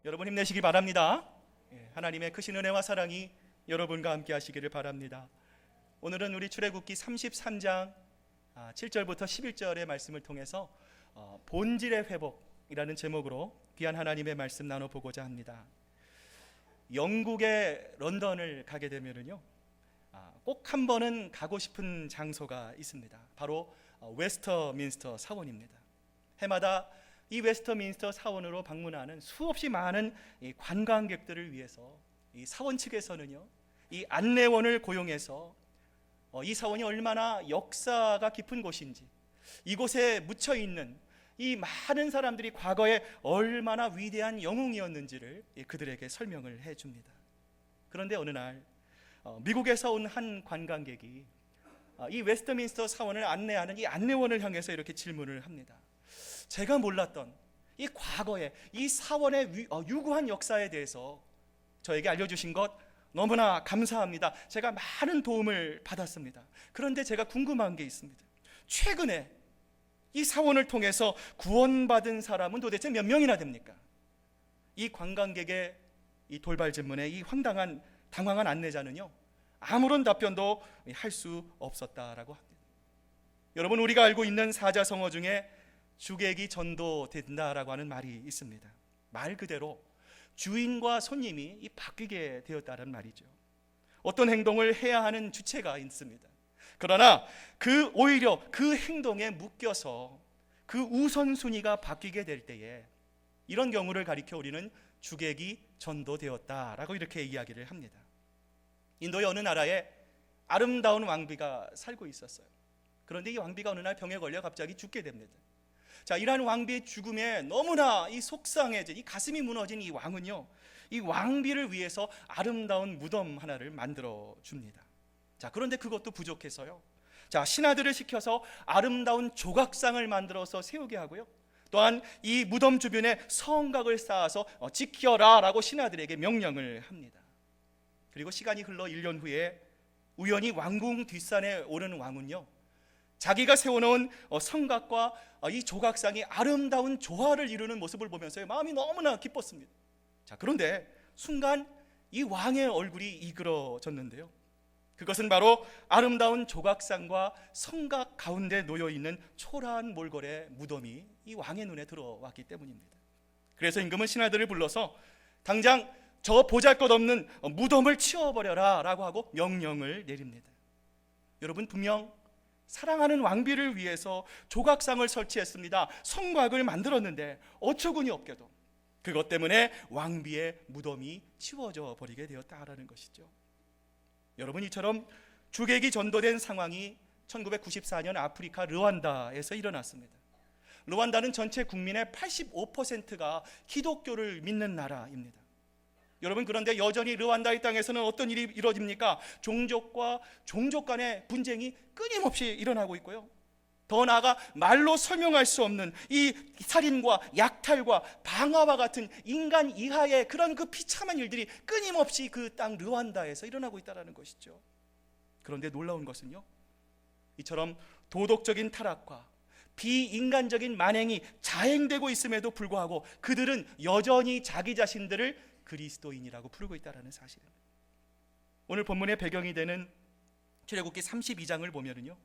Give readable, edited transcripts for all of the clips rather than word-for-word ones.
여러분 힘내시기 바랍니다. 하나님의 크신 은혜와 사랑이 여러분과 함께 하시기를 바랍니다. 오늘은 우리 출애굽기 33장 7절부터 11절의 말씀을 통해서 본질의 회복이라는 제목으로 귀한 하나님의 말씀 나눠보고자 합니다. 영국의 런던을 가게 되면은요, 꼭 한 번은 가고 싶은 장소가 있습니다. 바로 웨스터민스터 사원입니다. 해마다 이 웨스터민스터 사원으로 방문하는 수없이 많은 이 관광객들을 위해서 이 사원 측에서는요, 이 안내원을 고용해서 이 사원이 얼마나 역사가 깊은 곳인지, 이곳에 묻혀 있는 이 많은 사람들이 과거에 얼마나 위대한 영웅이었는지를 그들에게 설명을 해줍니다. 그런데 어느 날 미국에서 온 한 관광객이 이 웨스터민스터 사원을 안내하는 이 안내원을 향해서 이렇게 질문을 합니다. 제가 몰랐던 이 과거의 이 사원의 유구한 역사에 대해서 저에게 알려주신 것 너무나 감사합니다. 제가 많은 도움을 받았습니다. 그런데 제가 궁금한 게 있습니다. 최근에 이 사원을 통해서 구원받은 사람은 도대체 몇 명이나 됩니까? 이 관광객의 이 돌발 질문에 이 당황한 안내자는요, 아무런 답변도 할 수 없었다라고 합니다. 여러분, 우리가 알고 있는 사자성어 중에 주객이 전도된다라고 하는 말이 있습니다. 말 그대로 주인과 손님이 바뀌게 되었다는 말이죠. 어떤 행동을 해야 하는 주체가 있습니다. 그러나 오히려 그 행동에 묶여서 그 우선순위가 바뀌게 될 때에 이런 경우를 가리켜 우리는 주객이 전도되었다라고 이렇게 이야기를 합니다. 인도의 어느 나라에 아름다운 왕비가 살고 있었어요. 그런데 이 왕비가 어느 날 병에 걸려 갑자기 죽게 됩니다. 자, 이러한 왕비의 죽음에 너무나 이 속상해진, 이 가슴이 무너진 이 왕은요, 이 왕비를 위해서 아름다운 무덤 하나를 만들어 줍니다. 자, 그런데 그것도 부족해서요, 자, 신하들을 시켜서 아름다운 조각상을 만들어서 세우게 하고요, 또한 이 무덤 주변에 성곽을 쌓아서 지켜라 라고 신하들에게 명령을 합니다. 그리고 시간이 흘러 1년 후에 우연히 왕궁 뒷산에 오른 왕은요, 자기가 세워놓은 성곽과 이 조각상이 아름다운 조화를 이루는 모습을 보면서 마음이 너무나 기뻤습니다. 자, 그런데 순간 이 왕의 얼굴이 이그러졌는데요, 그것은 바로 아름다운 조각상과 성곽 가운데 놓여있는 초라한 몰골의 무덤이 이 왕의 눈에 들어왔기 때문입니다. 그래서 임금은 신하들을 불러서 당장 저 보잘것없는 무덤을 치워버려라 라고 하고 명령을 내립니다. 여러분, 분명 사랑하는 왕비를 위해서 조각상을 설치했습니다. 성곽을 만들었는데 어처구니 없게도 그것 때문에 왕비의 무덤이 치워져 버리게 되었다라는 것이죠. 여러분, 이처럼 주객이 전도된 상황이 1994년 아프리카 르완다에서 일어났습니다. 르완다는 전체 국민의 85%가 기독교를 믿는 나라입니다. 여러분, 그런데 여전히 르완다의 땅에서는 어떤 일이 이루어집니까? 종족과 종족 간의 분쟁이 끊임없이 일어나고 있고요, 더 나아가 말로 설명할 수 없는 이 살인과 약탈과 방화와 같은 인간 이하의 그런 그 비참한 일들이 끊임없이 그 땅 르완다에서 일어나고 있다는 것이죠. 그런데 놀라운 것은요, 이처럼 도덕적인 타락과 비인간적인 만행이 자행되고 있음에도 불구하고 그들은 여전히 자기 자신들을 그리스도인이라고 부르고 있다는 사실입니다. 오늘 본문의 배경이 되는 출애굽기 32장을 보면은요,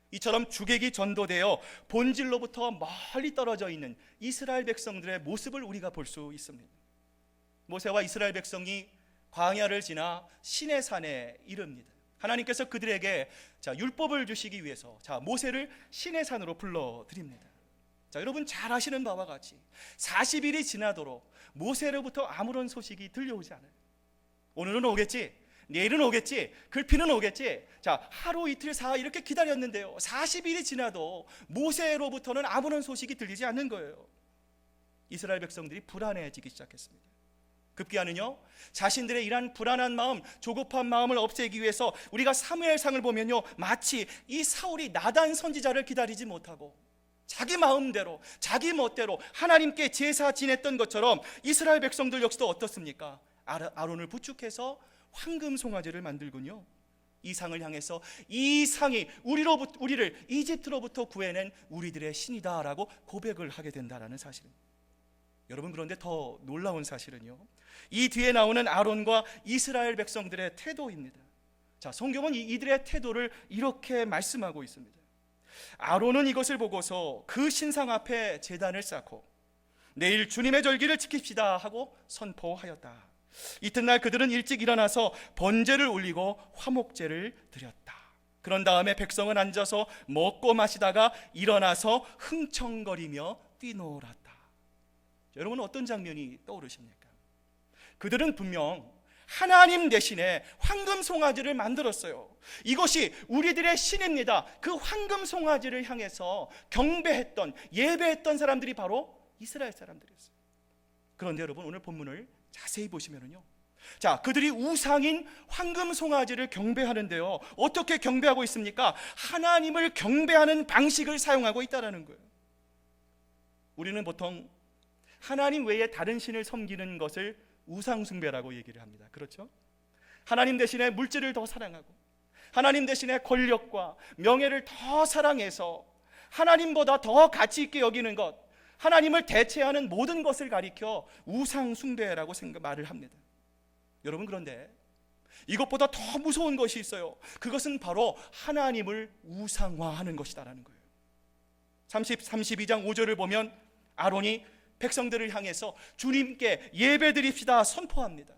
이처럼 주객이 전도되어 본질로부터 멀리 떨어져 있는 이스라엘 백성들의 모습을 우리가 볼 수 있습니다. 모세와 이스라엘 백성이 광야를 지나 시내산에 이릅니다. 하나님께서 그들에게 율법을 주시기 위해서 모세를 시내산으로 불러드립니다. 자, 여러분 잘 아시는 바와 같이 40일이 지나도록 모세로부터 아무런 소식이 들려오지 않아요. 오늘은 오겠지, 내일은 오겠지, 글피는 오겠지. 자, 하루 이틀 사흘 이렇게 기다렸는데요, 40일이 지나도 모세로부터는 아무런 소식이 들리지 않는 거예요. 이스라엘 백성들이 불안해지기 시작했습니다. 급기야는요, 자신들의 이러한 불안한 마음, 조급한 마음을 없애기 위해서 우리가 사무엘상을 보면요, 마치 이 사울이 나단 선지자를 기다리지 못하고 자기 마음대로 자기 멋대로 하나님께 제사 지냈던 것처럼 이스라엘 백성들 역시도 어떻습니까? 아론을 부축해서 황금 송아지를 만들군요, 이 상을 향해서 이 상이 우리를 이집트로부터 구해낸 우리들의 신이다라고 고백을 하게 된다는 사실입니다. 여러분, 그런데 더 놀라운 사실은요, 이 뒤에 나오는 아론과 이스라엘 백성들의 태도입니다. 자, 성경은 이들의 태도를 이렇게 말씀하고 있습니다. 아론은 이것을 보고서 그 신상 앞에 제단을 쌓고 내일 주님의 절기를 지킵시다 하고 선포하였다. 이튿날 그들은 일찍 일어나서 번제를 올리고 화목제를 드렸다. 그런 다음에 백성은 앉아서 먹고 마시다가 일어나서 흥청거리며 뛰놀았다. 여러분, 어떤 장면이 떠오르십니까? 그들은 분명 하나님 대신에 황금 송아지를 만들었어요. 이것이 우리들의 신입니다. 그 황금 송아지를 향해서 경배했던, 예배했던 사람들이 바로 이스라엘 사람들이었어요. 그런데 여러분, 오늘 본문을 자세히 보시면요, 자, 그들이 우상인 황금 송아지를 경배하는데요, 어떻게 경배하고 있습니까? 하나님을 경배하는 방식을 사용하고 있다는 거예요. 우리는 보통 하나님 외에 다른 신을 섬기는 것을 우상숭배라고 얘기를 합니다. 그렇죠? 하나님 대신에 물질을 더 사랑하고 하나님 대신에 권력과 명예를 더 사랑해서 하나님보다 더 가치 있게 여기는 것, 하나님을 대체하는 모든 것을 가리켜 우상숭배라고 말을 합니다. 여러분, 그런데 이것보다 더 무서운 것이 있어요. 그것은 바로 하나님을 우상화하는 것이다라는 거예요. 32장 5절을 보면 아론이 백성들을 향해서 주님께 예배드립시다 선포합니다.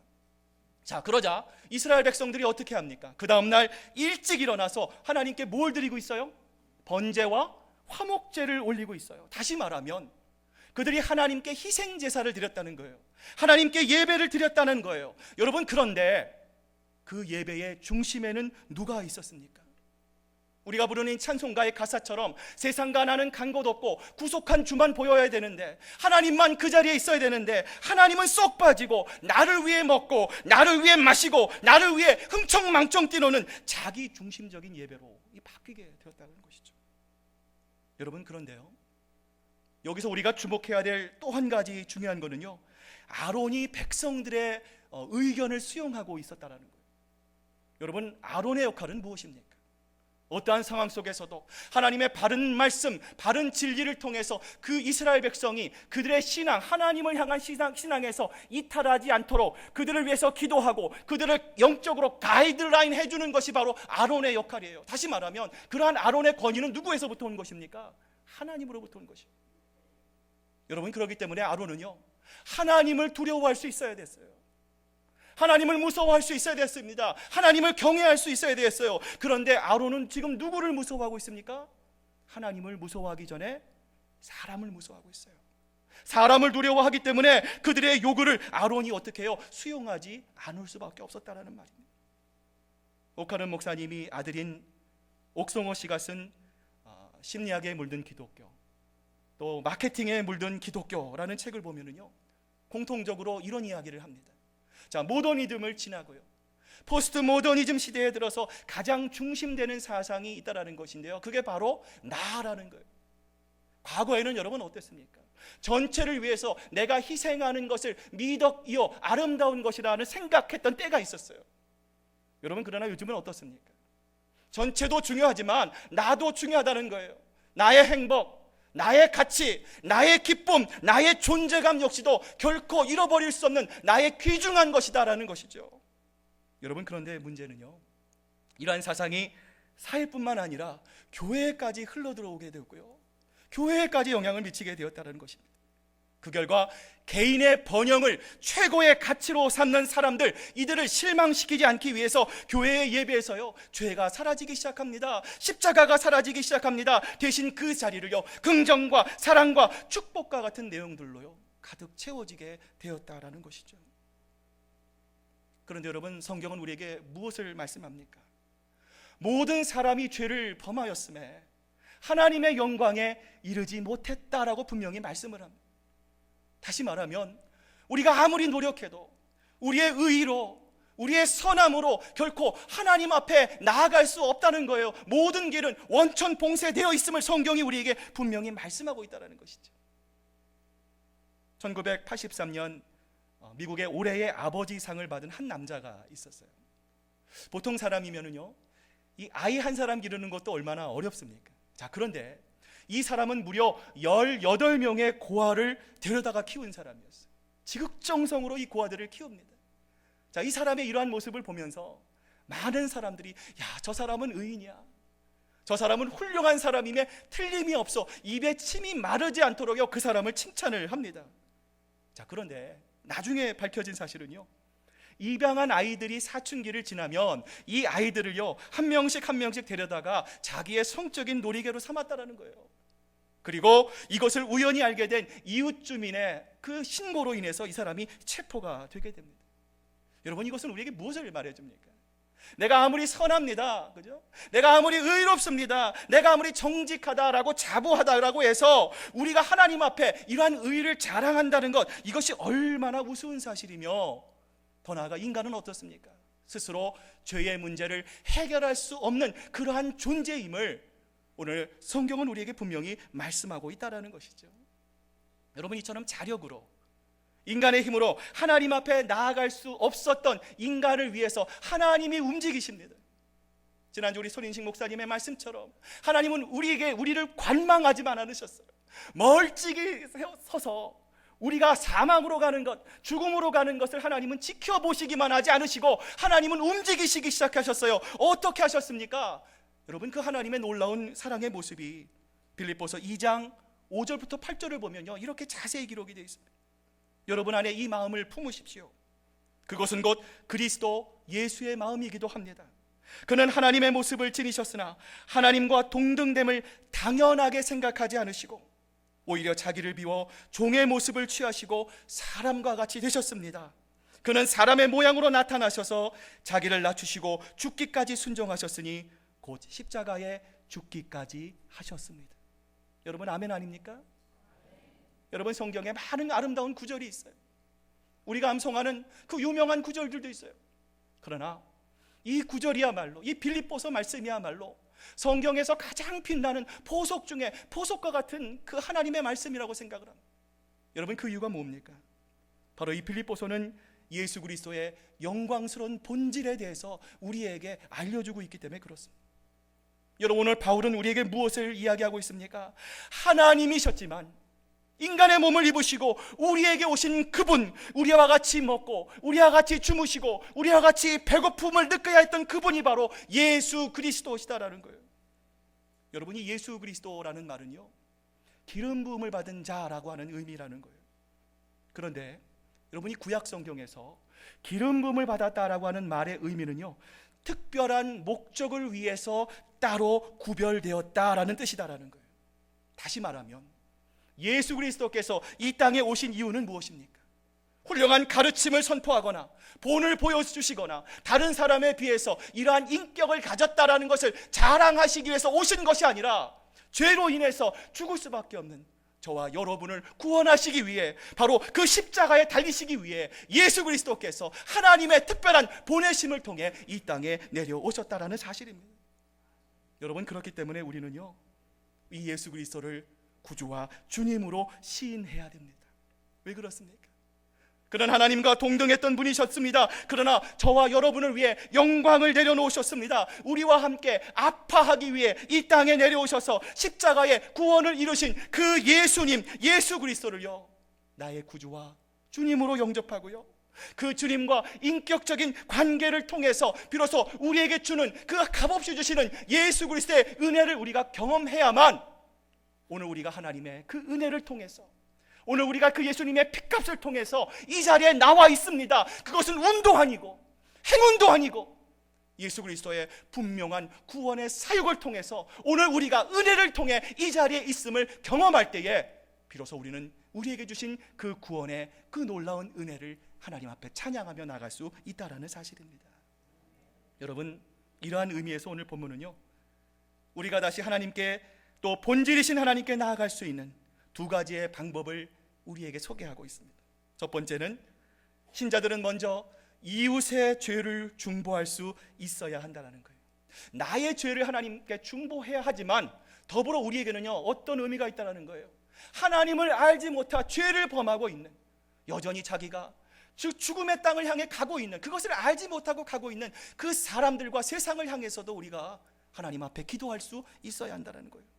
자, 그러자 이스라엘 백성들이 어떻게 합니까? 그 다음날 일찍 일어나서 하나님께 뭘 드리고 있어요? 번제와 화목제를 올리고 있어요. 다시 말하면 그들이 하나님께 희생제사를 드렸다는 거예요. 하나님께 예배를 드렸다는 거예요. 여러분, 그런데 그 예배의 중심에는 누가 있었습니까? 우리가 부르는 찬송가의 가사처럼 세상과 나는 간 곳 없고 구속한 주만 보여야 되는데, 하나님만 그 자리에 있어야 되는데, 하나님은 쏙 빠지고 나를 위해 먹고 나를 위해 마시고 나를 위해 흥청망청 뛰노는 자기 중심적인 예배로 바뀌게 되었다는 것이죠. 여러분, 그런데요, 여기서 우리가 주목해야 될 또 한 가지 중요한 거는요, 아론이 백성들의 의견을 수용하고 있었다는 거예요. 여러분, 아론의 역할은 무엇입니까? 어떠한 상황 속에서도 하나님의 바른 말씀, 바른 진리를 통해서 그 이스라엘 백성이 그들의 신앙, 하나님을 향한 신앙에서 이탈하지 않도록 그들을 위해서 기도하고 그들을 영적으로 가이드라인 해주는 것이 바로 아론의 역할이에요. 다시 말하면 그러한 아론의 권위는 누구에서부터 온 것입니까? 하나님으로부터 온 것입니다. 여러분, 그렇기 때문에 아론은요, 하나님을 두려워할 수 있어야 됐어요. 하나님을 무서워할 수 있어야 됐습니다. 하나님을 경외할 수 있어야 됐어요. 그런데 아론은 지금 누구를 무서워하고 있습니까? 하나님을 무서워하기 전에 사람을 무서워하고 있어요. 사람을 두려워하기 때문에 그들의 요구를 아론이 어떻게 해요? 수용하지 않을 수밖에 없었다라는 말입니다. 옥하는 목사님이 아들인 옥성호 씨가 쓴 심리학에 물든 기독교, 또 마케팅에 물든 기독교라는 책을 보면은요, 공통적으로 이런 이야기를 합니다. 자, 모더니즘을 지나고요, 포스트 모더니즘 시대에 들어서 가장 중심되는 사상이 있다라는 것인데요, 그게 바로 나라는 거예요. 과거에는 여러분 어땠습니까? 전체를 위해서 내가 희생하는 것을 미덕이요 아름다운 것이라는 생각했던 때가 있었어요. 여러분, 그러나 요즘은 어떻습니까? 전체도 중요하지만 나도 중요하다는 거예요. 나의 행복, 나의 가치, 나의 기쁨, 나의 존재감 역시도 결코 잃어버릴 수 없는 나의 귀중한 것이다라는 것이죠. 여러분, 그런데 문제는요, 이러한 사상이 사회뿐만 아니라 교회까지 흘러들어오게 되었고요, 교회까지 영향을 미치게 되었다는 것입니다. 그 결과 개인의 번영을 최고의 가치로 삼는 사람들, 이들을 실망시키지 않기 위해서 교회의 예배에서요, 죄가 사라지기 시작합니다. 십자가가 사라지기 시작합니다. 대신 그 자리를요, 긍정과 사랑과 축복과 같은 내용들로요 가득 채워지게 되었다라는 것이죠. 그런데 여러분, 성경은 우리에게 무엇을 말씀합니까? 모든 사람이 죄를 범하였음에 하나님의 영광에 이르지 못했다라고 분명히 말씀을 합니다. 다시 말하면 우리가 아무리 노력해도 우리의 의로, 우리의 선함으로 결코 하나님 앞에 나아갈 수 없다는 거예요. 모든 길은 원천봉쇄되어 있음을 성경이 우리에게 분명히 말씀하고 있다는 것이죠. 1983년 미국의 올해의 아버지상을 받은 한 남자가 있었어요. 보통 사람이면은요, 이 아이 한 사람 기르는 것도 얼마나 어렵습니까? 자, 그런데 이 사람은 무려 18명의 고아를 데려다가 키운 사람이었어요. 지극정성으로 이 고아들을 키웁니다. 자, 이 사람의 이러한 모습을 보면서 많은 사람들이 야, 저 사람은 의인이야, 저 사람은 훌륭한 사람임에 틀림이 없어, 입에 침이 마르지 않도록 그 사람을 칭찬을 합니다. 자, 그런데 나중에 밝혀진 사실은요, 입양한 아이들이 사춘기를 지나면 이 아이들을요 한 명씩 한 명씩 데려다가 자기의 성적인 놀이개로 삼았다라는 거예요. 그리고 이것을 우연히 알게 된 이웃 주민의 그 신고로 인해서 이 사람이 체포가 되게 됩니다. 여러분, 이것은 우리에게 무엇을 말해줍니까? 내가 아무리 선합니다, 그죠? 내가 아무리 의롭습니다, 내가 아무리 정직하다라고 자부하다라고 해서 우리가 하나님 앞에 이러한 의를 자랑한다는 것, 이것이 얼마나 우스운 사실이며, 더 나아가 인간은 어떻습니까? 스스로 죄의 문제를 해결할 수 없는 그러한 존재임을 오늘 성경은 우리에게 분명히 말씀하고 있다는 것이죠. 여러분, 이처럼 자력으로, 인간의 힘으로 하나님 앞에 나아갈 수 없었던 인간을 위해서 하나님이 움직이십니다. 지난주 우리 손인식 목사님의 말씀처럼 하나님은 우리를 관망하지만 않으셨어요. 멀찍이 서서 우리가 사망으로 가는 것, 죽음으로 가는 것을 하나님은 지켜보시기만 하지 않으시고 하나님은 움직이시기 시작하셨어요. 어떻게 하셨습니까? 여러분, 그 하나님의 놀라운 사랑의 모습이 빌립보서 2장 5절부터 8절을 보면요, 이렇게 자세히 기록이 되어 있습니다. 여러분 안에 이 마음을 품으십시오. 그것은 곧 그리스도 예수의 마음이기도 합니다. 그는 하나님의 모습을 지니셨으나 하나님과 동등됨을 당연하게 생각하지 않으시고 오히려 자기를 비워 종의 모습을 취하시고 사람과 같이 되셨습니다. 그는 사람의 모양으로 나타나셔서 자기를 낮추시고 죽기까지 순종하셨으니 곧 십자가에 죽기까지 하셨습니다. 여러분, 아멘 아닙니까? 여러분, 성경에 많은 아름다운 구절이 있어요. 우리가 암송하는 그 유명한 구절들도 있어요. 그러나 이 구절이야말로, 이 빌립보서 말씀이야말로 성경에서 가장 빛나는 보석 중에 보석과 같은 그 하나님의 말씀이라고 생각을 합니다. 여러분, 그 이유가 뭡니까? 바로 이 빌립보서는 예수 그리스도의 영광스러운 본질에 대해서 우리에게 알려주고 있기 때문에 그렇습니다. 여러분, 오늘 바울은 우리에게 무엇을 이야기하고 있습니까? 하나님이셨지만 인간의 몸을 입으시고 우리에게 오신 그분, 우리와 같이 먹고 우리와 같이 주무시고 우리와 같이 배고픔을 느껴야 했던 그분이 바로 예수 그리스도시다라는 거예요. 여러분이 예수 그리스도라는 말은요, 기름 부음을 받은 자라고 하는 의미라는 거예요. 그런데 여러분이 구약 성경에서 기름 부음을 받았다라고 하는 말의 의미는요, 특별한 목적을 위해서 따로 구별되었다라는 뜻이다라는 거예요. 다시 말하면 예수 그리스도께서 이 땅에 오신 이유는 무엇입니까? 훌륭한 가르침을 선포하거나 본을 보여주시거나 다른 사람에 비해서 이러한 인격을 가졌다라는 것을 자랑하시기 위해서 오신 것이 아니라 죄로 인해서 죽을 수밖에 없는 저와 여러분을 구원하시기 위해, 바로 그 십자가에 달리시기 위해 예수 그리스도께서 하나님의 특별한 보내심을 통해 이 땅에 내려오셨다라는 사실입니다. 여러분, 그렇기 때문에 우리는요, 이 예수 그리스도를 구주와 주님으로 시인해야 됩니다. 왜 그렇습니까? 그는 하나님과 동등했던 분이셨습니다. 그러나 저와 여러분을 위해 영광을 내려놓으셨습니다. 우리와 함께 아파하기 위해 이 땅에 내려오셔서 십자가에 구원을 이루신 그 예수님, 예수 그리스도를요, 나의 구주와 주님으로 영접하고요, 그 주님과 인격적인 관계를 통해서 비로소 우리에게 주는 그 값없이 주시는 예수 그리스도의 은혜를 우리가 경험해야만 오늘 우리가 하나님의 그 은혜를 통해서, 오늘 우리가 그 예수님의 핏값을 통해서 이 자리에 나와 있습니다. 그것은 운도 아니고 행운도 아니고 예수 그리스도의 분명한 구원의 사역을 통해서 오늘 우리가 은혜를 통해 이 자리에 있음을 경험할 때에 비로소 우리는 우리에게 주신 그 구원의 그 놀라운 은혜를 하나님 앞에 찬양하며 나갈 수 있다라는 사실입니다. 여러분, 이러한 의미에서 오늘 본문은요, 우리가 다시 하나님께, 또 본질이신 하나님께 나아갈 수 있는 두 가지의 방법을 우리에게 소개하고 있습니다. 첫 번째는 신자들은 먼저 이웃의 죄를 중보할 수 있어야 한다는 거예요. 나의 죄를 하나님께 중보해야 하지만 더불어 우리에게는요, 어떤 의미가 있다는 거예요. 하나님을 알지 못하 죄를 범하고 있는, 여전히 자기가 죽음의 땅을 향해 가고 있는, 그것을 알지 못하고 가고 있는 그 사람들과 세상을 향해서도 우리가 하나님 앞에 기도할 수 있어야 한다는 거예요.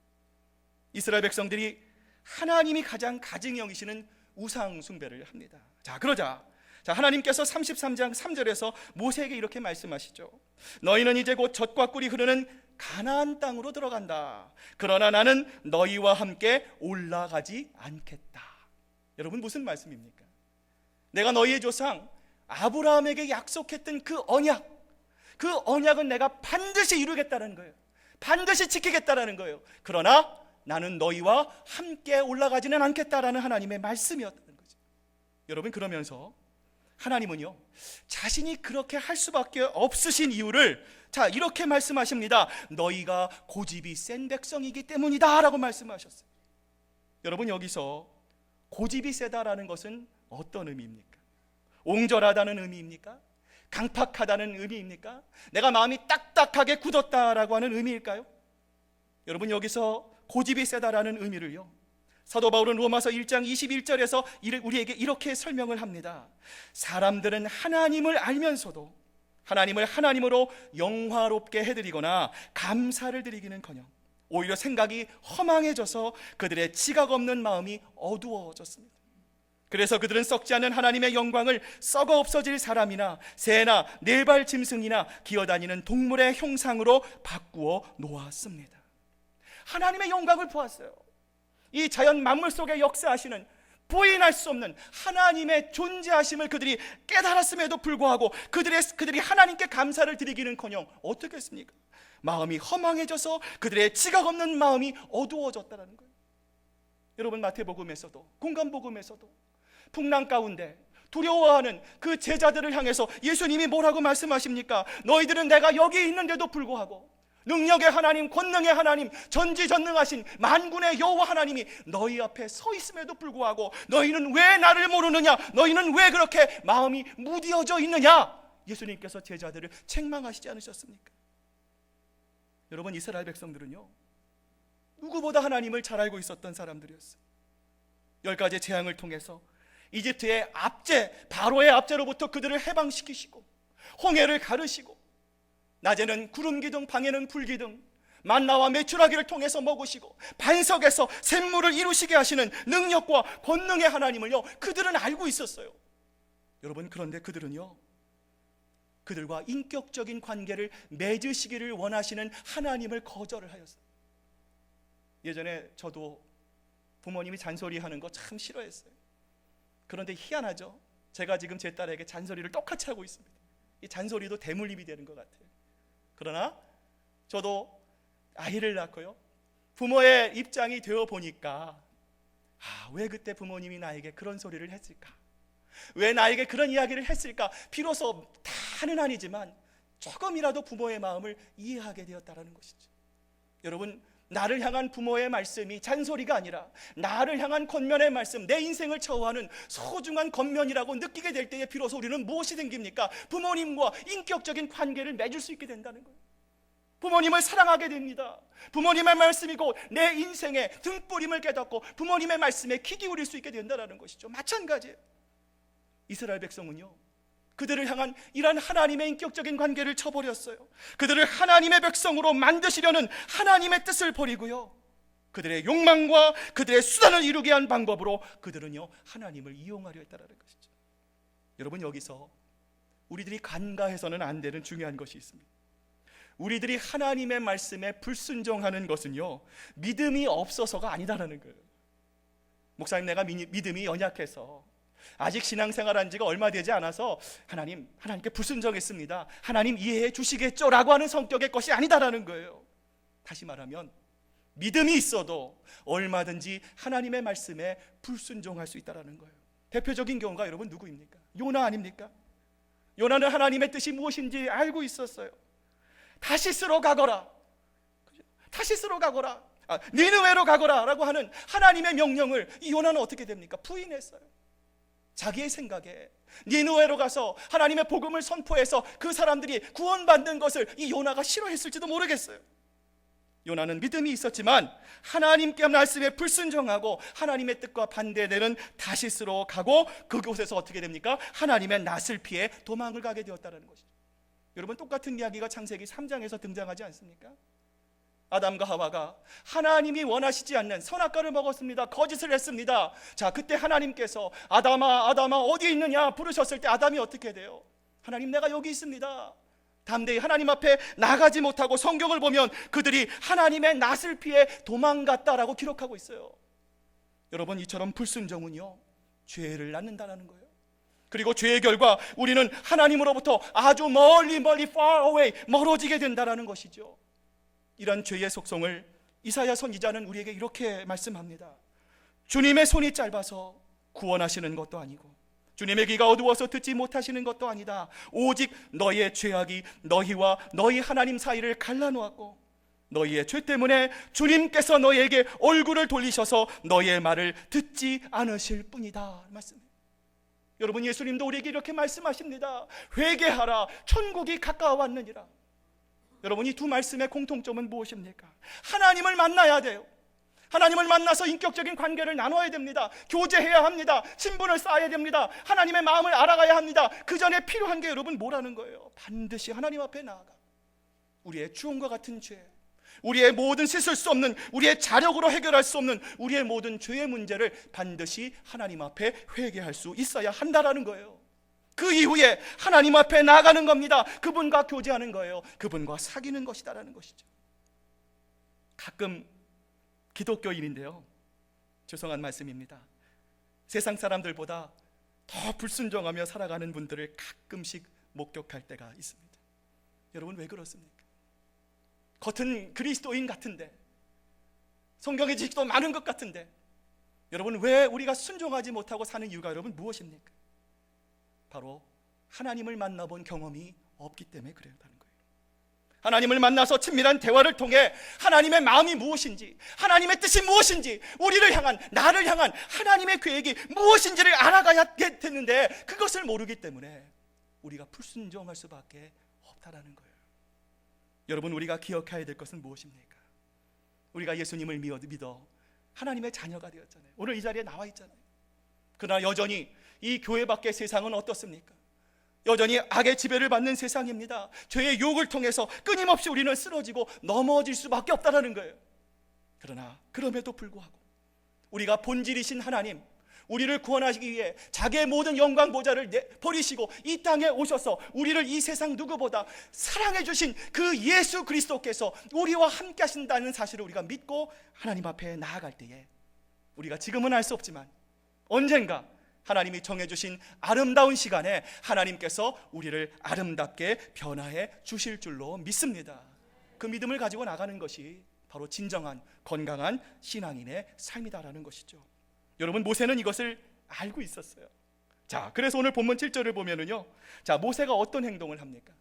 이스라엘 백성들이 하나님이 가장 가증히 여기시는 우상 숭배를 합니다. 그러자 하나님께서 33장 3절에서 모세에게 이렇게 말씀하시죠. 너희는 이제 곧 젖과 꿀이 흐르는 가나안 땅으로 들어간다. 그러나 나는 너희와 함께 올라가지 않겠다. 여러분, 무슨 말씀입니까? 내가 너희의 조상 아브라함에게 약속했던 그 언약은 내가 반드시 이루겠다는 거예요. 반드시 지키겠다는 거예요. 그러나 나는 너희와 함께 올라가지는 않겠다라는 하나님의 말씀이었다는 거죠. 여러분, 그러면서 하나님은요, 자신이 그렇게 할 수밖에 없으신 이유를 이렇게 말씀하십니다. 너희가 고집이 센 백성이기 때문이다 라고 말씀하셨어요. 여러분, 여기서 고집이 세다라는 것은 어떤 의미입니까? 옹졸하다는 의미입니까? 강팍하다는 의미입니까? 내가 마음이 딱딱하게 굳었다라고 하는 의미일까요? 여러분, 여기서 고집이 세다라는 의미를요, 사도 바울은 로마서 1장 21절에서 우리에게 이렇게 설명을 합니다. 사람들은 하나님을 알면서도 하나님을 하나님으로 영화롭게 해드리거나 감사를 드리기는커녕 오히려 생각이 허망해져서 그들의 지각 없는 마음이 어두워졌습니다. 그래서 그들은 썩지 않는 하나님의 영광을 썩어 없어질 사람이나 새나 네발 짐승이나 기어다니는 동물의 형상으로 바꾸어 놓았습니다. 하나님의 영광을 보았어요. 이 자연 만물 속에 역사하시는 부인할 수 없는 하나님의 존재하심을 그들이 깨달았음에도 불구하고 그들이 하나님께 감사를 드리기는커녕 어떻게 했습니까? 마음이 허망해져서 그들의 지각 없는 마음이 어두워졌다는 거예요. 여러분, 마태복음에서도 공간복음에서도 풍랑 가운데 두려워하는 그 제자들을 향해서 예수님이 뭐라고 말씀하십니까? 너희들은 내가 여기 있는데도 불구하고 능력의 하나님, 권능의 하나님, 전지전능하신 만군의 여호와 하나님이 너희 앞에 서 있음에도 불구하고 너희는 왜 나를 모르느냐? 너희는 왜 그렇게 마음이 무디어져 있느냐? 예수님께서 제자들을 책망하시지 않으셨습니까? 여러분, 이스라엘 백성들은요, 누구보다 하나님을 잘 알고 있었던 사람들이었어요. 10가지 재앙을 통해서 이집트의 바로의 압제로부터 그들을 해방시키시고 홍해를 가르시고 낮에는 구름 기둥, 밤에는 불 기둥, 만나와 메추라기를 통해서 먹으시고 반석에서 샘물을 이루시게 하시는 능력과 권능의 하나님을요, 그들은 알고 있었어요. 여러분, 그런데 그들은요, 그들과 인격적인 관계를 맺으시기를 원하시는 하나님을 거절을 하였어요. 예전에 저도 부모님이 잔소리하는 거 참 싫어했어요. 그런데 희한하죠. 제가 지금 제 딸에게 잔소리를 똑같이 하고 있습니다. 이 잔소리도 대물림이 되는 것 같아요. 그러나 저도 아이를 낳고요, 부모의 입장이 되어 보니까 왜 그때 부모님이 나에게 그런 소리를 했을까? 왜 나에게 그런 이야기를 했을까? 비로소 다는 아니지만 조금이라도 부모의 마음을 이해하게 되었다는 것이죠. 여러분, 나를 향한 부모의 말씀이 잔소리가 아니라 나를 향한 권면의 말씀, 내 인생을 처우하는 소중한 권면이라고 느끼게 될 때에 비로소 우리는 무엇이 생깁니까? 부모님과 인격적인 관계를 맺을 수 있게 된다는 거예요. 부모님을 사랑하게 됩니다. 부모님의 말씀이고 내 인생의 등불임을 깨닫고 부모님의 말씀에 귀 기울일 수 있게 된다는 것이죠. 마찬가지예요. 이스라엘 백성은요, 그들을 향한 이러한 하나님의 인격적인 관계를 쳐버렸어요. 그들을 하나님의 백성으로 만드시려는 하나님의 뜻을 버리고요, 그들의 욕망과 그들의 수단을 이루게 한 방법으로 그들은요, 하나님을 이용하려 했다는 것이죠. 여러분, 여기서 우리들이 간과해서는 안 되는 중요한 것이 있습니다. 우리들이 하나님의 말씀에 불순종하는 것은요, 믿음이 없어서가 아니다라는 거예요. 목사님, 내가 믿음이 연약해서 아직 신앙생활한 지가 얼마 되지 않아서 하나님께 불순종했습니다, 하나님 이해해 주시겠죠? 라고 하는 성격의 것이 아니다라는 거예요. 다시 말하면 믿음이 있어도 얼마든지 하나님의 말씀에 불순종할 수 있다라는 거예요. 대표적인 경우가 여러분 누구입니까? 요나 아닙니까? 요나는 하나님의 뜻이 무엇인지 알고 있었어요. 다시스로 가거라, 니느웨로 가거라 라고 하는 하나님의 명령을 이 요나는 어떻게 됩니까? 부인했어요. 자기의 생각에 니느웨로 가서 하나님의 복음을 선포해서 그 사람들이 구원받는 것을 이 요나가 싫어했을지도 모르겠어요. 요나는 믿음이 있었지만 하나님께 말씀에 불순종하고 하나님의 뜻과 반대되는 다시스로 가고 그곳에서 어떻게 됩니까? 하나님의 낯을 피해 도망을 가게 되었다는 것이죠. 여러분, 똑같은 이야기가 창세기 3장에서 등장하지 않습니까? 아담과 하와가 하나님이 원하시지 않는 선악과를 먹었습니다. 거짓을 했습니다. 자, 그때 하나님께서 아담아 아담아 어디 있느냐 부르셨을 때 아담이 어떻게 돼요? 하나님, 내가 여기 있습니다. 담대히 하나님 앞에 나가지 못하고 성경을 보면 그들이 하나님의 낯을 피해 도망갔다라고 기록하고 있어요. 여러분, 이처럼 불순종은요 죄를 낳는다라는 거예요. 그리고 죄의 결과 우리는 하나님으로부터 아주 멀리 far away 멀어지게 된다라는 것이죠. 이런 죄의 속성을 이사야 선지자는 우리에게 이렇게 말씀합니다. 주님의 손이 짧아서 구원하시는 것도 아니고 주님의 귀가 어두워서 듣지 못하시는 것도 아니다. 오직 너희의 죄악이 너희와 너희 하나님 사이를 갈라놓았고 너희의 죄 때문에 주님께서 너희에게 얼굴을 돌리셔서 너희의 말을 듣지 않으실 뿐이다. 말씀입니다. 여러분, 예수님도 우리에게 이렇게 말씀하십니다. 회개하라, 천국이 가까워왔느니라. 여러분, 이 두 말씀의 공통점은 무엇입니까? 하나님을 만나야 돼요. 하나님을 만나서 인격적인 관계를 나눠야 됩니다. 교제해야 합니다. 친분을 쌓아야 됩니다. 하나님의 마음을 알아가야 합니다. 그 전에 필요한 게 여러분 뭐라는 거예요? 반드시 하나님 앞에 나아가 우리의 주홍과 같은 죄, 우리의 모든 씻을 수 없는, 우리의 자력으로 해결할 수 없는 우리의 모든 죄의 문제를 반드시 하나님 앞에 회개할 수 있어야 한다라는 거예요. 그 이후에 하나님 앞에 나가는 겁니다. 그분과 교제하는 거예요. 그분과 사귀는 것이다라는 것이죠. 가끔 기독교인인데요, 죄송한 말씀입니다, 세상 사람들보다 더 불순종하며 살아가는 분들을 가끔씩 목격할 때가 있습니다. 여러분, 왜 그렇습니까? 겉은 그리스도인 같은데, 성경의 지식도 많은 것 같은데, 여러분, 왜 우리가 순종하지 못하고 사는 이유가 여러분 무엇입니까? 바로 하나님을 만나본 경험이 없기 때문에 그래요. 하나님을 만나서 친밀한 대화를 통해 하나님의 마음이 무엇인지, 하나님의 뜻이 무엇인지, 우리를 향한, 나를 향한 하나님의 계획이 무엇인지를 알아가야 됐는데 그것을 모르기 때문에 우리가 불순종할 수밖에 없다라는 거예요. 여러분, 우리가 기억해야 될 것은 무엇입니까? 우리가 예수님을 믿어 하나님의 자녀가 되었잖아요. 오늘 이 자리에 나와 있잖아요. 그러나 여전히 이 교회 밖의 세상은 어떻습니까? 여전히 악의 지배를 받는 세상입니다. 죄의 유혹을 통해서 끊임없이 우리는 쓰러지고 넘어질 수밖에 없다는 거예요. 그러나 그럼에도 불구하고 우리가 본질이신 하나님, 우리를 구원하시기 위해 자기의 모든 영광 보좌를 버리시고 이 땅에 오셔서 우리를 이 세상 누구보다 사랑해 주신 그 예수 그리스도께서 우리와 함께 하신다는 사실을 우리가 믿고 하나님 앞에 나아갈 때에 우리가 지금은 알 수 없지만 언젠가 하나님이 정해주신 아름다운 시간에 하나님께서 우리를 아름답게 변화해 주실 줄로 믿습니다. 그 믿음을 가지고 나가는 것이 바로 진정한 건강한 신앙인의 삶이다라는 것이죠. 여러분, 모세는 이것을 알고 있었어요. 자, 그래서 오늘 본문 7절을 보면은요, 자, 모세가 어떤 행동을 합니까?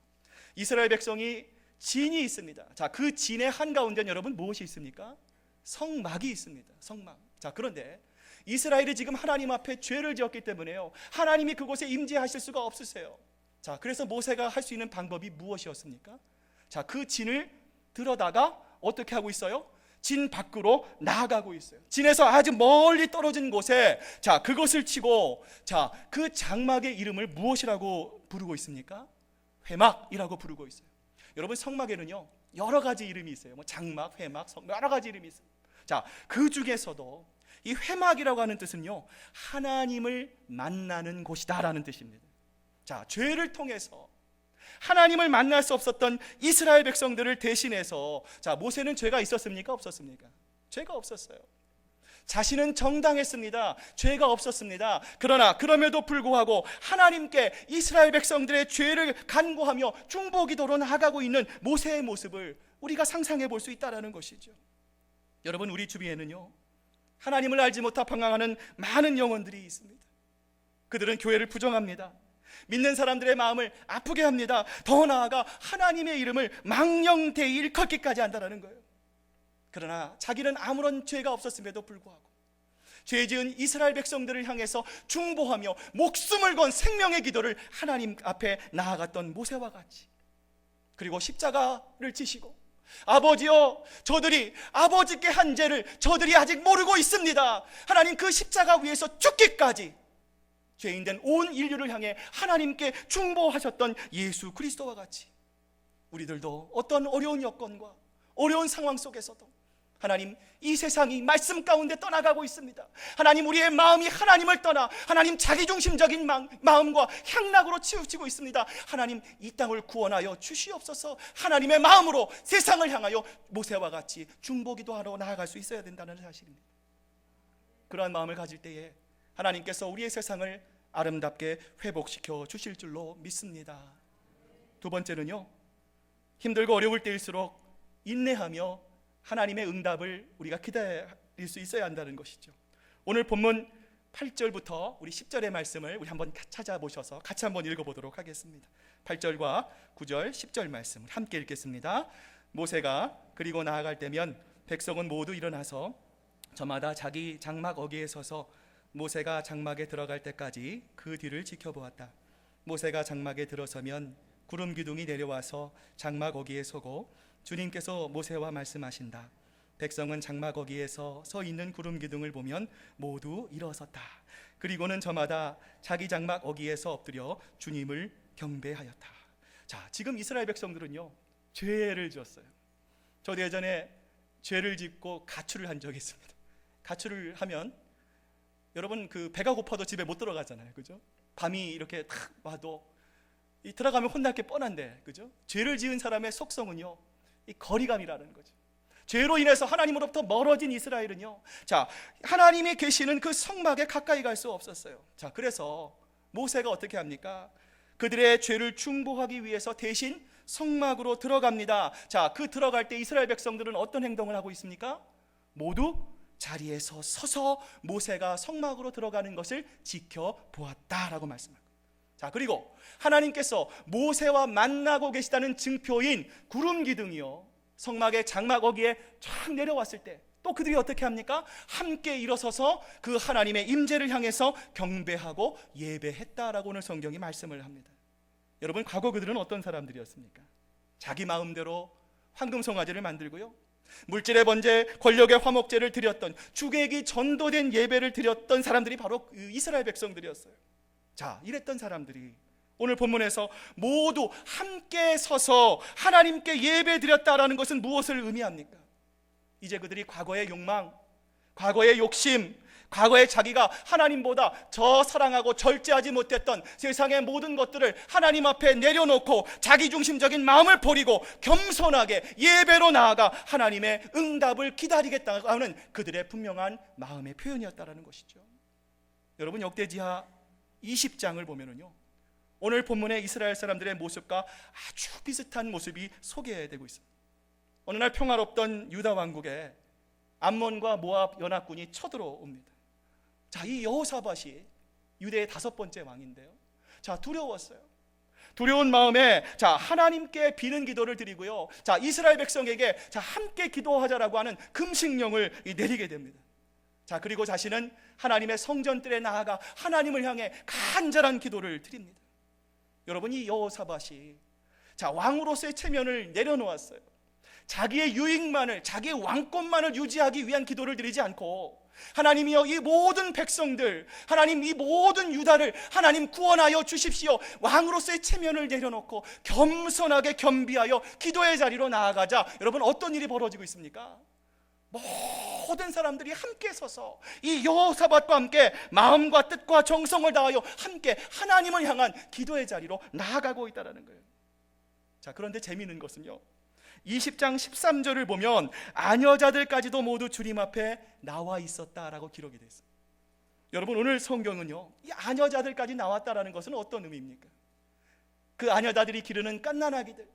이스라엘 백성이 진이 있습니다. 자, 그 진의 한가운데는 여러분 무엇이 있습니까? 성막이 있습니다. 성막. 자, 그런데 이스라엘이 지금 하나님 앞에 죄를 지었기 때문에요, 하나님이 그곳에 임재하실 수가 없으세요. 자, 그래서 모세가 할 수 있는 방법이 무엇이었습니까? 자, 그 진을 들어다가 어떻게 하고 있어요? 진 밖으로 나아가고 있어요. 진에서 아주 멀리 떨어진 곳에, 자, 그것을 치고, 자, 그 장막의 이름을 무엇이라고 부르고 있습니까? 회막이라고 부르고 있어요. 여러분, 성막에는요 여러 가지 이름이 있어요. 뭐 장막, 회막, 성막, 여러 가지 이름이 있어요. 자, 그 중에서도 이 회막이라고 하는 뜻은요, 하나님을 만나는 곳이다라는 뜻입니다. 자, 죄를 통해서 하나님을 만날 수 없었던 이스라엘 백성들을 대신해서, 자, 모세는 죄가 있었습니까? 없었습니까? 죄가 없었어요. 자신은 정당했습니다. 죄가 없었습니다. 그러나 그럼에도 불구하고 하나님께 이스라엘 백성들의 죄를 간구하며 중보기도로 나아가고 있는 모세의 모습을 우리가 상상해 볼 수 있다는 것이죠. 여러분, 우리 주위에는요 하나님을 알지 못하 방황하는 많은 영혼들이 있습니다. 그들은 교회를 부정합니다. 믿는 사람들의 마음을 아프게 합니다. 더 나아가 하나님의 이름을 망령되이 일컫기까지 한다는 거예요. 그러나 자기는 아무런 죄가 없었음에도 불구하고 죄 지은 이스라엘 백성들을 향해서 중보하며 목숨을 건 생명의 기도를 하나님 앞에 나아갔던 모세와 같이, 그리고 십자가를 지시고, 아버지여, 저들이 아버지께 한 죄를 저들이 아직 모르고 있습니다. 하나님, 그 십자가 위에서 죽기까지 죄인된 온 인류를 향해 하나님께 중보하셨던 예수 그리스도와 같이 우리들도 어떤 어려운 여건과 어려운 상황 속에서도 하나님, 이 세상이 말씀 가운데 떠나가고 있습니다. 하나님, 우리의 마음이 하나님을 떠나 하나님 자기중심적인 마음과 향락으로 치우치고 있습니다. 하나님, 이 땅을 구원하여 주시옵소서. 하나님의 마음으로 세상을 향하여 모세와 같이 중보기도 하러 나아갈 수 있어야 된다는 사실입니다. 그러한 마음을 가질 때에 하나님께서 우리의 세상을 아름답게 회복시켜 주실 줄로 믿습니다. 두 번째는요, 힘들고 어려울 때일수록 인내하며 하나님의 응답을 우리가 기다릴 수 있어야 한다는 것이죠. 오늘 본문 8절부터 우리 10절의 말씀을 우리 한번 찾아보셔서 같이 한번 읽어보도록 하겠습니다. 8절과 9절 10절 말씀을 함께 읽겠습니다. 모세가 그리고 나아갈 때면 백성은 모두 일어나서 저마다 자기 장막 어귀에 서서 모세가 장막에 들어갈 때까지 그 뒤를 지켜보았다. 모세가 장막에 들어서면 구름 기둥이 내려와서 장막 어귀에 서고 주님께서 모세와 말씀하신다. 백성은 장막 어귀에서 서 있는 구름 기둥을 보면 모두 일어섰다. 그리고는 저마다 자기 장막 어귀에서 엎드려 주님을 경배하였다. 자, 지금 이스라엘 백성들은요, 죄를 지었어요. 저도 예전에 죄를 짓고 가출을 한 적이 있습니다. 가출을 하면 여러분, 그 배가 고파도 집에 못 들어가잖아요, 그죠? 밤이 이렇게 탁 와도 들어가면 혼날 게 뻔한데, 그죠? 죄를 지은 사람의 속성은요, 이 거리감이라는 거죠. 죄로 인해서 하나님으로부터 멀어진 이스라엘은요, 자, 하나님이 계시는 그 성막에 가까이 갈 수 없었어요. 자, 그래서 모세가 어떻게 합니까? 그들의 죄를 중보하기 위해서 대신 성막으로 들어갑니다. 자, 그 들어갈 때 이스라엘 백성들은 어떤 행동을 하고 있습니까? 모두 자리에서 서서 모세가 성막으로 들어가는 것을 지켜보았다라고 말씀합니다. 자, 그리고 하나님께서 모세와 만나고 계시다는 증표인 구름 기둥이요, 성막의 장막 어귀에 쫙 내려왔을 때 또 그들이 어떻게 합니까? 함께 일어서서 그 하나님의 임재를 향해서 경배하고 예배했다라고 오늘 성경이 말씀을 합니다. 여러분, 과거 그들은 어떤 사람들이었습니까? 자기 마음대로 황금송아지를 만들고요, 물질의 번제, 권력의 화목제를 드렸던, 주객이 전도된 예배를 드렸던 사람들이 바로 이스라엘 백성들이었어요. 자, 이랬던 사람들이 오늘 본문에서 모두 함께 서서 하나님께 예배 드렸다라는 것은 무엇을 의미합니까? 이제 그들이 과거의 욕망, 과거의 욕심, 과거에 자기가 하나님보다 저 사랑하고 절제하지 못했던 세상의 모든 것들을 하나님 앞에 내려놓고 자기중심적인 마음을 버리고 겸손하게 예배로 나아가 하나님의 응답을 기다리겠다고 하는 그들의 분명한 마음의 표현이었다는 것이죠. 여러분, 역대지하 20장을 보면은요, 오늘 본문의 이스라엘 사람들의 모습과 아주 비슷한 모습이 소개되고 있습니다. 어느 날 평화롭던 유다 왕국에 암몬과 모압 연합군이 쳐들어옵니다. 자, 이 여호사밧이 유대의 5번째 왕인데요, 자, 두려웠어요. 두려운 마음에 자, 하나님께 비는 기도를 드리고요, 자, 이스라엘 백성에게 자, 함께 기도하자라고 하는 금식령을 내리게 됩니다. 자, 그리고 자신은 하나님의 성전뜰에 나아가 하나님을 향해 간절한 기도를 드립니다. 여러분, 이 여호사밧이 자, 왕으로서의 체면을 내려놓았어요. 자기의 유익만을, 자기의 왕권만을 유지하기 위한 기도를 드리지 않고, 하나님이여, 이 모든 백성들, 하나님 이 모든 유다를 하나님 구원하여 주십시오, 왕으로서의 체면을 내려놓고 겸손하게 겸비하여 기도의 자리로 나아가자. 여러분, 어떤 일이 벌어지고 있습니까? 모든 사람들이 함께 서서 이 여호사밧과 함께 마음과 뜻과 정성을 다하여 함께 하나님을 향한 기도의 자리로 나아가고 있다는 거예요. 자, 그런데 재미있는 것은요, 20장 13절을 보면 아녀자들까지도 모두 주님 앞에 나와 있었다라고 기록이 되어 있습니다. 여러분, 오늘 성경은요, 이 아녀자들까지 나왔다라는 것은 어떤 의미입니까? 그 아녀자들이 기르는 갓난아기들,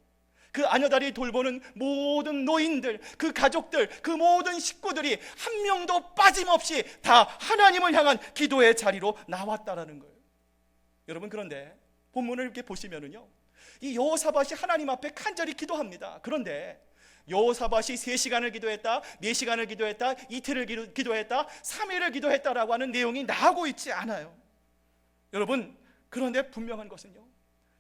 그 아녀자들이 돌보는 모든 노인들, 그 가족들, 그 모든 식구들이 한 명도 빠짐없이 다 하나님을 향한 기도의 자리로 나왔다라는 거예요. 여러분, 그런데 본문을 이렇게 보시면은요, 이 여호사밧이 하나님 앞에 간절히 기도합니다. 그런데 여호사밧이 3시간을 기도했다, 4시간을 기도했다, 이틀을 기도했다, 3일을 기도했다라고 하는 내용이 나오고 있지 않아요. 여러분, 그런데 분명한 것은요,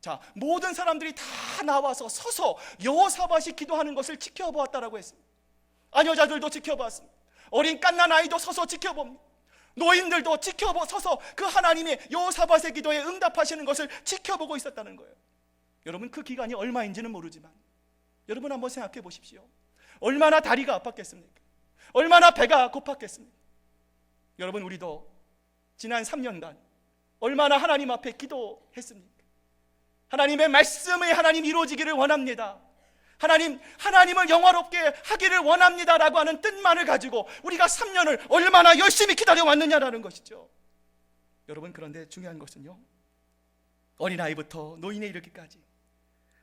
자, 모든 사람들이 다 나와서 서서 여호사밧이 기도하는 것을 지켜보았다라고 했습니다. 아녀자들도 지켜봤습니다. 어린 갓난아이도 서서 지켜봅니다. 노인들도 서서 그 하나님의 여호사밧의 기도에 응답하시는 것을 지켜보고 있었다는 거예요. 여러분, 그 기간이 얼마인지는 모르지만 여러분 한번 생각해 보십시오. 얼마나 다리가 아팠겠습니까? 얼마나 배가 고팠겠습니까? 여러분, 우리도 지난 3년간 얼마나 하나님 앞에 기도했습니까? 하나님의 말씀이 하나님 이루어지기를 원합니다. 하나님을 영화롭게 하기를 원합니다라고 하는 뜻만을 가지고 우리가 3년을 얼마나 열심히 기다려왔느냐라는 것이죠. 여러분, 그런데 중요한 것은요, 어린아이부터 노인에 이르기까지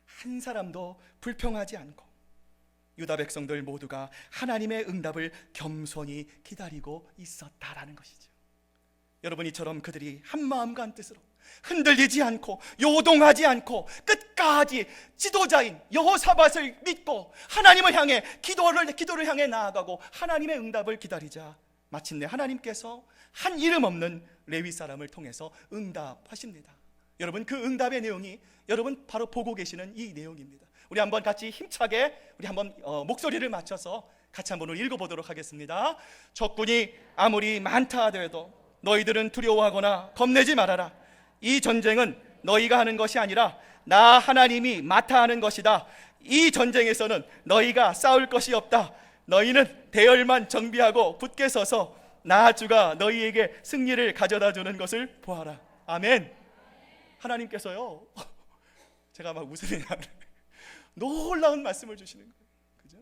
한 사람도 불평하지 않고 유다 백성들 모두가 하나님의 응답을 겸손히 기다리고 있었다라는 것이죠. 여러분, 이처럼 그들이 한 마음과 한 뜻으로 흔들리지 않고 요동하지 않고 끝까지 지도자인 여호사밧을 믿고 하나님을 향해 기도를 향해 나아가고 하나님의 응답을 기다리자 마침내 하나님께서 한 이름 없는 레위 사람을 통해서 응답하십니다. 여러분, 그 응답의 내용이 여러분 바로 보고 계시는 이 내용입니다. 우리 한번 같이 힘차게 우리 한번 목소리를 맞춰서 같이 한번 읽어보도록 하겠습니다. 적군이 아무리 많다 하더라도 너희들은 두려워하거나 겁내지 말아라. 이 전쟁은 너희가 하는 것이 아니라 나 하나님이 맡아 하는 것이다. 이 전쟁에서는 너희가 싸울 것이 없다. 너희는 대열만 정비하고 굳게 서서 나 주가 너희에게 승리를 가져다 주는 것을 보아라. 아멘. 하나님께서요, 제가 막 웃으냐, 놀라운 말씀을 주시는 거예요. 그죠?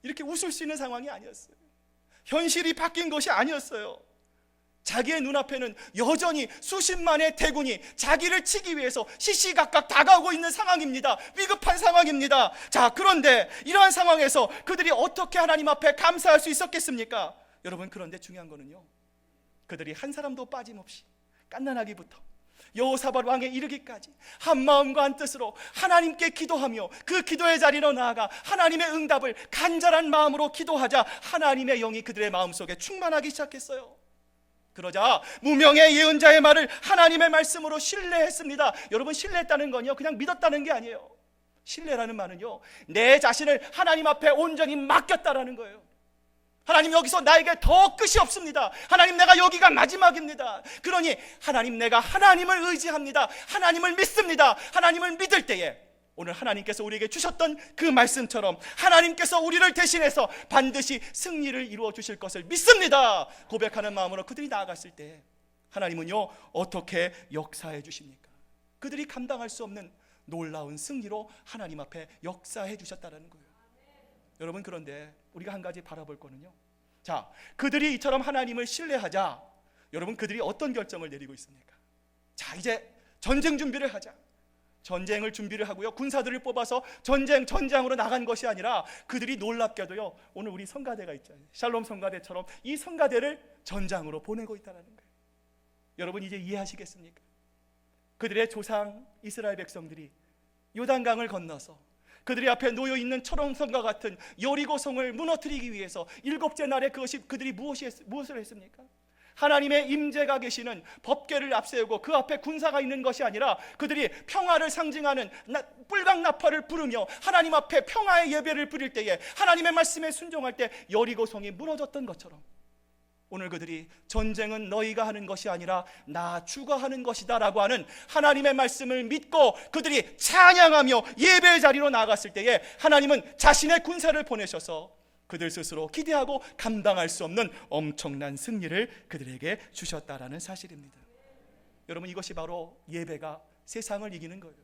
이렇게 웃을 수 있는 상황이 아니었어요. 현실이 바뀐 것이 아니었어요. 자기의 눈앞에는 여전히 수십만의 대군이 자기를 치기 위해서 시시각각 다가오고 있는 상황입니다. 위급한 상황입니다. 자, 그런데 이러한 상황에서 그들이 어떻게 하나님 앞에 감사할 수 있었겠습니까? 여러분, 그런데 중요한 거는요, 그들이 한 사람도 빠짐없이 갓난아기부터 여호사밧 왕에 이르기까지 한 마음과 한 뜻으로 하나님께 기도하며 그 기도의 자리로 나아가 하나님의 응답을 간절한 마음으로 기도하자 하나님의 영이 그들의 마음속에 충만하기 시작했어요. 그러자 무명의 예언자의 말을 하나님의 말씀으로 신뢰했습니다. 여러분, 신뢰했다는 건요, 그냥 믿었다는 게 아니에요. 신뢰라는 말은요, 내 자신을 하나님 앞에 온전히 맡겼다라는 거예요. 하나님, 여기서 나에게 더 끝이 없습니다. 하나님, 내가 여기가 마지막입니다. 그러니 하나님, 내가 하나님을 의지합니다. 하나님을 믿습니다. 하나님을 믿을 때에 오늘 하나님께서 우리에게 주셨던 그 말씀처럼 하나님께서 우리를 대신해서 반드시 승리를 이루어 주실 것을 믿습니다 고백하는 마음으로 그들이 나아갔을 때 하나님은요, 어떻게 역사해 주십니까? 그들이 감당할 수 없는 놀라운 승리로 하나님 앞에 역사해 주셨다는 거예요. 여러분, 그런데 우리가 한 가지 바라볼 거는요, 자, 그들이 이처럼 하나님을 신뢰하자 여러분, 그들이 어떤 결정을 내리고 있습니까? 자, 이제 전쟁 준비를 하자. 전쟁을 준비를 하고요, 군사들을 뽑아서 전장으로 나간 것이 아니라 그들이 놀랍게도요, 오늘 우리 성가대가 있잖아요. 샬롬 성가대처럼 이 성가대를 전장으로 보내고 있다는 거예요. 여러분, 이제 이해하시겠습니까? 그들의 조상 이스라엘 백성들이 요단강을 건너서 그들이 앞에 놓여있는 초롱성과 같은 여리고성을 무너뜨리기 위해서 7째 날에 그들이 무엇을 했습니까? 하나님의 임재가 계시는 법궤를 앞세우고 그 앞에 군사가 있는 것이 아니라 그들이 평화를 상징하는 뿔강나팔을 부르며 하나님 앞에 평화의 예배를 드릴 때에 하나님의 말씀에 순종할 때 여리고성이 무너졌던 것처럼 오늘 그들이 전쟁은 너희가 하는 것이 아니라 나 주가 하는 것이다 라고 하는 하나님의 말씀을 믿고 그들이 찬양하며 예배의 자리로 나아갔을 때에 하나님은 자신의 군사를 보내셔서 그들 스스로 기대하고 감당할 수 없는 엄청난 승리를 그들에게 주셨다라는 사실입니다. 여러분, 이것이 바로 예배가 세상을 이기는 거예요.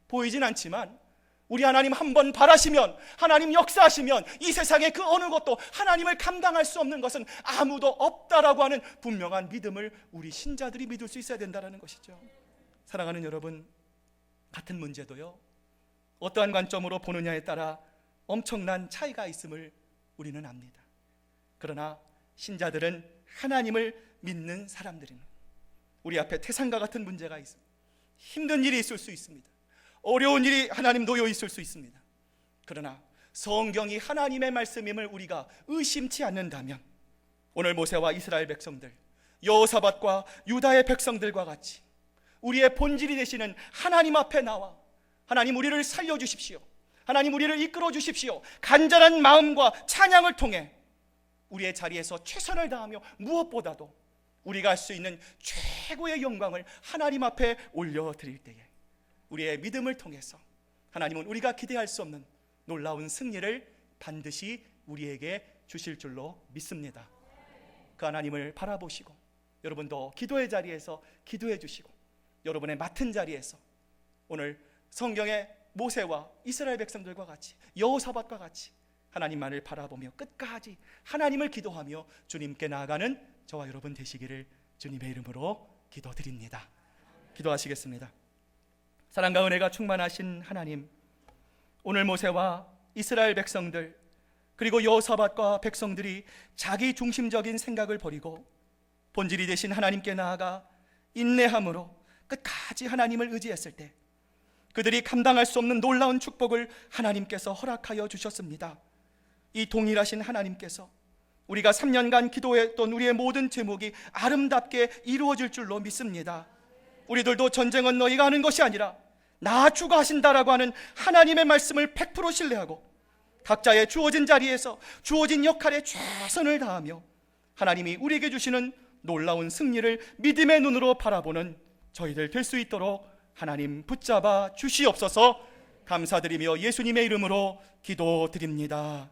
보이진 않지만 우리 하나님 한번 바라시면, 하나님 역사하시면 이 세상의 그 어느 것도 하나님을 감당할 수 없는 것은 아무도 없다라고 하는 분명한 믿음을 우리 신자들이 믿을 수 있어야 된다는 것이죠. 사랑하는 여러분, 같은 문제도요, 어떠한 관점으로 보느냐에 따라 엄청난 차이가 있음을 우리는 압니다. 그러나 신자들은 하나님을 믿는 사람들입니다. 우리 앞에 태산과 같은 문제가 있습니다. 힘든 일이 있을 수 있습니다. 어려운 일이 하나님 놓여 있을 수 있습니다. 그러나 성경이 하나님의 말씀임을 우리가 의심치 않는다면 오늘 모세와 이스라엘 백성들, 여호사밧과 유다의 백성들과 같이 우리의 본질이 되시는 하나님 앞에 나와 하나님, 우리를 살려주십시오, 하나님, 우리를 이끌어 주십시오, 간절한 마음과 찬양을 통해 우리의 자리에서 최선을 다하며 무엇보다도 우리가 할 수 있는 최고의 영광을 하나님 앞에 올려드릴 때에 우리의 믿음을 통해서 하나님은 우리가 기대할 수 없는 놀라운 승리를 반드시 우리에게 주실 줄로 믿습니다. 그 하나님을 바라보시고 여러분도 기도의 자리에서 기도해 주시고 여러분의 맡은 자리에서 오늘 성경의 모세와 이스라엘 백성들과 같이 여호사밧과 같이 하나님만을 바라보며 끝까지 하나님을 기도하며 주님께 나아가는 저와 여러분 되시기를 주님의 이름으로 기도드립니다. 기도하시겠습니다. 사랑과 은혜가 충만하신 하나님, 오늘 모세와 이스라엘 백성들 그리고 여호사밧과 백성들이 자기 중심적인 생각을 버리고 본질이 되신 하나님께 나아가 인내함으로 끝까지 하나님을 의지했을 때 그들이 감당할 수 없는 놀라운 축복을 하나님께서 허락하여 주셨습니다. 이 동일하신 하나님께서 우리가 3년간 기도했던 우리의 모든 제목이 아름답게 이루어질 줄로 믿습니다. 우리들도 전쟁은 너희가 하는 것이 아니라 나 주가 하신다라고 하는 하나님의 말씀을 100% 신뢰하고 각자의 주어진 자리에서 주어진 역할에 최선을 다하며 하나님이 우리에게 주시는 놀라운 승리를 믿음의 눈으로 바라보는 저희들 될 수 있도록 하나님 붙잡아 주시옵소서. 감사드리며 예수님의 이름으로 기도드립니다.